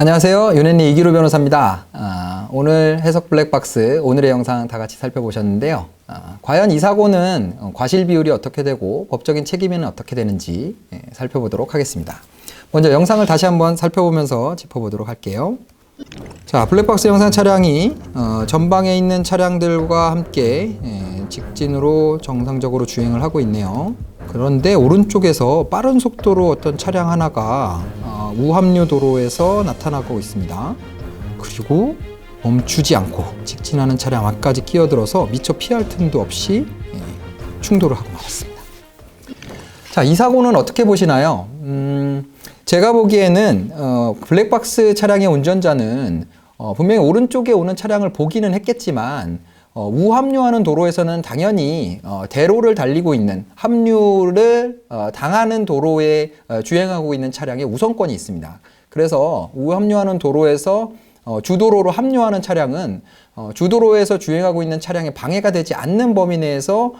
안녕하세요. 윤앤리 이기로 변호사입니다. 오늘 해석 블랙박스 오늘의 영상 다 같이 살펴보셨는데요. 과연 이 사고는 과실 비율이 어떻게 되고 법적인 책임에는 어떻게 되는지 살펴보도록 하겠습니다. 먼저 영상을 다시 한번 살펴보면서 짚어보도록 할게요. 자, 블랙박스 영상 차량이 전방에 있는 차량들과 함께 직진으로 정상적으로 주행을 하고 있네요. 그런데 오른쪽에서 빠른 속도로 어떤 차량 하나가 우합류 도로에서 나타나고 있습니다. 그리고 멈추지 않고 직진하는 차량 앞까지 끼어들어서 미처 피할 틈도 없이 충돌을 하고 말았습니다. 자, 이 사고는 어떻게 보시나요? 제가 보기에는 블랙박스 차량의 운전자는 분명히 오른쪽에 오는 차량을 보기는 했겠지만 우합류하는 도로에서는 당연히 대로를 달리고 있는 합류를 당하는 도로에 주행하고 있는 차량의 우선권이 있습니다. 그래서 우합류하는 도로에서 주도로로 합류하는 차량은 주도로에서 주행하고 있는 차량에 방해가 되지 않는 범위 내에서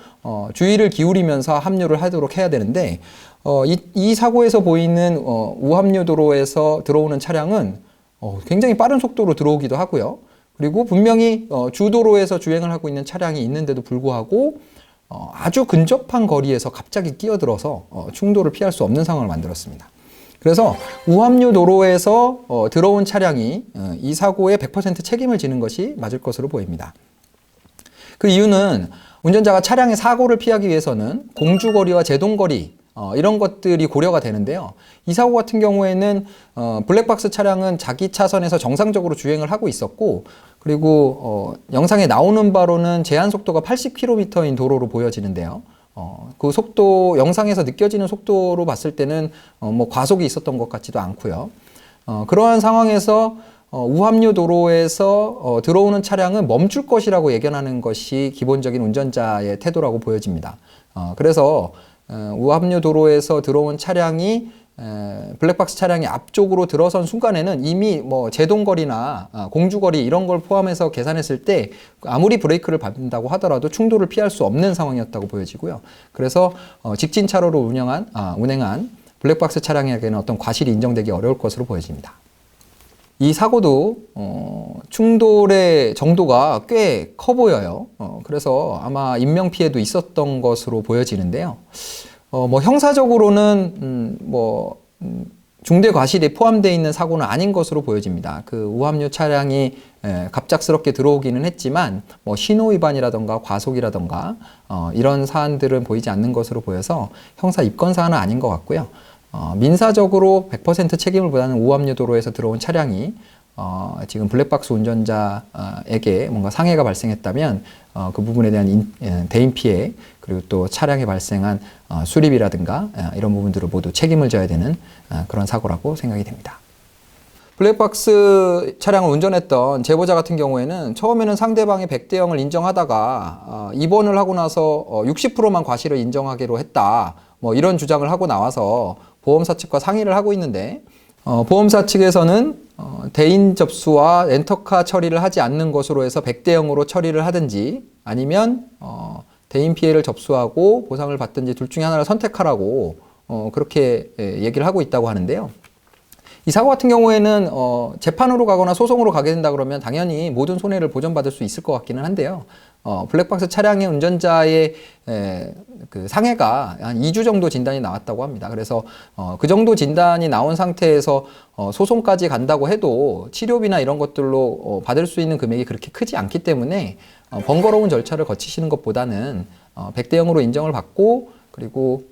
주의를 기울이면서 합류를 하도록 해야 되는데 이 사고에서 보이는 우합류 도로에서 들어오는 차량은 굉장히 빠른 속도로 들어오기도 하고요. 그리고 분명히 주도로에서 주행을 하고 있는 차량이 있는데도 불구하고 아주 근접한 거리에서 갑자기 끼어들어서 충돌을 피할 수 없는 상황을 만들었습니다. 그래서 우합류 도로에서 들어온 차량이 이 사고에 100% 책임을 지는 것이 맞을 것으로 보입니다. 그 이유는 운전자가 차량의 사고를 피하기 위해서는 공주거리와 제동거리 이런 것들이 고려가 되는데요. 이 사고 같은 경우에는 블랙박스 차량은 자기 차선에서 정상적으로 주행을 하고 있었고, 그리고 영상에 나오는 바로는 제한 속도가 80km인 도로로 보여지는데요. 그 속도, 영상에서 느껴지는 속도로 봤을 때는 뭐 과속이 있었던 것 같지도 않고요. 그러한 상황에서 우합류 도로에서 들어오는 차량은 멈출 것이라고 예견하는 것이 기본적인 운전자의 태도라고 보여집니다. 그래서 우합류 도로에서 들어온 차량이 블랙박스 차량이 앞쪽으로 들어선 순간에는 이미 뭐 제동거리나 공주거리 이런 걸 포함해서 계산했을 때 아무리 브레이크를 밟는다고 하더라도 충돌을 피할 수 없는 상황이었다고 보여지고요. 그래서 직진 차로로 운행한 블랙박스 차량에게는 어떤 과실이 인정되기 어려울 것으로 보여집니다. 이 사고도 충돌의 정도가 꽤 커 보여요. 그래서 아마 인명피해도 있었던 것으로 보여지는데요. 뭐 형사적으로는 중대 과실이 포함되어 있는 사고는 아닌 것으로 보여집니다. 그 우합류 차량이 갑작스럽게 들어오기는 했지만 뭐 신호 위반이라던가 과속이라던가 이런 사안들은 보이지 않는 것으로 보여서 형사 입건 사안은 아닌 것 같고요. 민사적으로 100% 책임을 부담하는 우합류 도로에서 들어온 차량이 지금 블랙박스 운전자에게 뭔가 상해가 발생했다면 그 부분에 대한 대인 피해 그리고 또 차량에 발생한 수리비라든가 이런 부분들을 모두 책임을 져야 되는 그런 사고라고 생각이 됩니다. 블랙박스 차량을 운전했던 제보자 같은 경우에는 처음에는 상대방이 100대 0을 인정하다가 입원을 하고 나서 60%만 과실을 인정하기로 했다. 뭐 이런 주장을 하고 나와서 보험사 측과 상의를 하고 있는데 보험사 측에서는 대인 접수와 렌터카 처리를 하지 않는 것으로 해서 100대 0으로 처리를 하든지 아니면 대인 피해를 접수하고 보상을 받든지 둘 중에 하나를 선택하라고 그렇게 얘기를 하고 있다고 하는데요. 이 사고 같은 경우에는 재판으로 가거나 소송으로 가게 된다 그러면 당연히 모든 손해를 보전받을 수 있을 것 같기는 한데요. 블랙박스 차량의 운전자의 그 상해가 한 2주 정도 진단이 나왔다고 합니다. 그래서 그 정도 진단이 나온 상태에서 소송까지 간다고 해도 치료비나 이런 것들로 받을 수 있는 금액이 그렇게 크지 않기 때문에 번거로운 절차를 거치시는 것보다는 100대 0으로 인정을 받고 그리고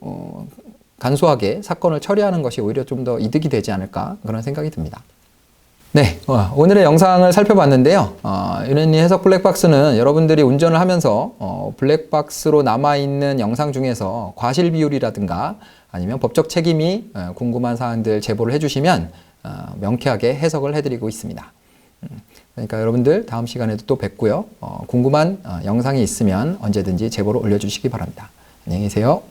간소하게 사건을 처리하는 것이 오히려 좀 더 이득이 되지 않을까 그런 생각이 듭니다. 네, 오늘의 영상을 살펴봤는데요. 윤앤리 해석 블랙박스는 여러분들이 운전을 하면서 블랙박스로 남아있는 영상 중에서 과실 비율이라든가 아니면 법적 책임이 궁금한 사항들 제보를 해주시면 명쾌하게 해석을 해드리고 있습니다. 그러니까 여러분들 다음 시간에도 또 뵙고요. 궁금한 영상이 있으면 언제든지 제보를 올려주시기 바랍니다. 안녕히 계세요.